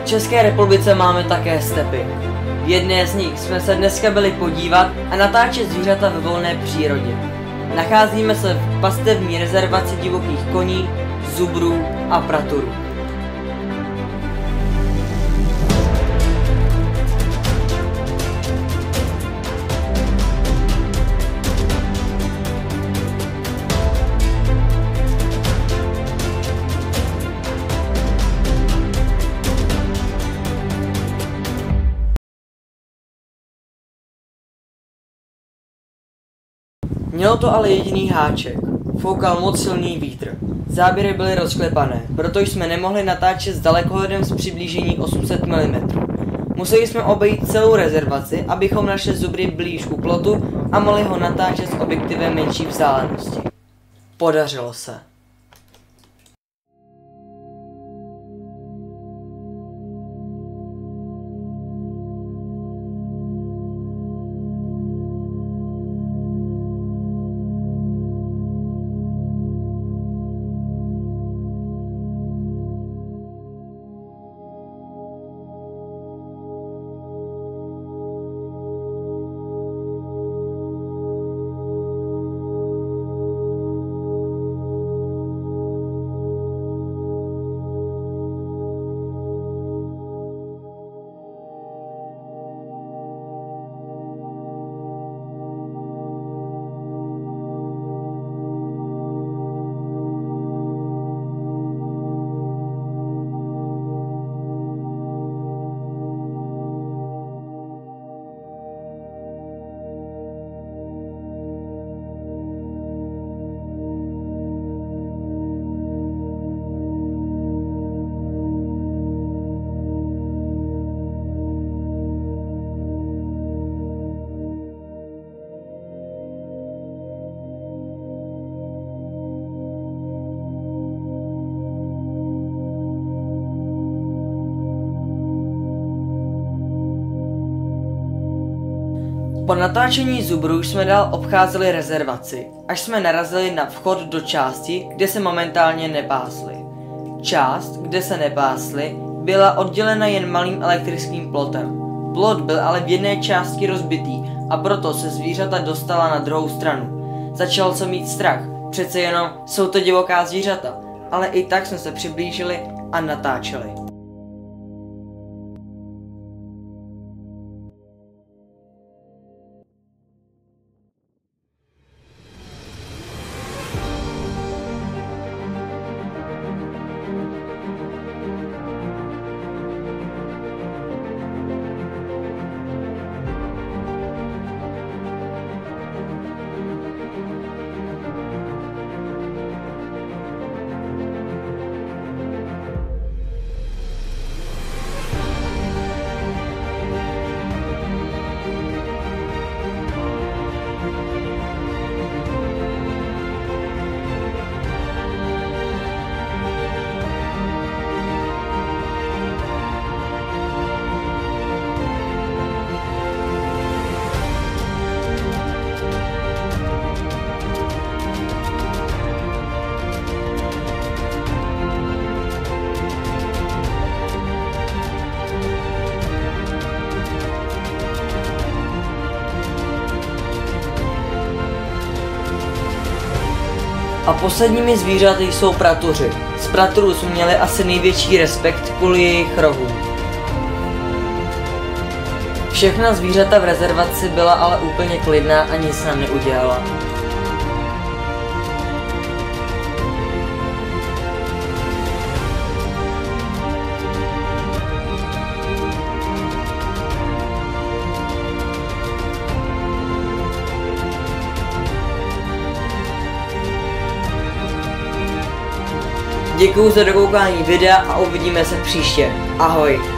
České republice máme také stepy. V jedné z nich jsme se dneska byli podívat a natáčet zvířata ve volné přírodě. Nacházíme se v pastevní rezervaci divokých koní, zubrů a praturů. Mělo to ale jediný háček. Foukal moc silný vítr. Záběry byly rozklepané, proto jsme nemohli natáčet s dalekohledem s přiblížení 800 mm. Museli jsme obejít celou rezervaci, abychom našli zubry blíž u plotu a mohli ho natáčet s objektivem menší vzdálenosti. Podařilo se. Po natáčení zubrů jsme dál obcházeli rezervaci, až jsme narazili na vchod do části, kde se momentálně nepásli. Část, kde se nepásli, byla oddělena jen malým elektrickým plotem. Plot byl ale v jedné části rozbitý a proto se zvířata dostala na druhou stranu. Začal jsem mít strach, přece jenom jsou to divoká zvířata, ale i tak jsme se přiblížili a natáčeli. A posledními zvířaty jsou pratuři. Z praturů jsme měli asi největší respekt kvůli jejich rohům. Všechna zvířata v rezervaci byla ale úplně klidná a nic nám neudělala. Děkuju za dokoukání videa a uvidíme se příště. Ahoj.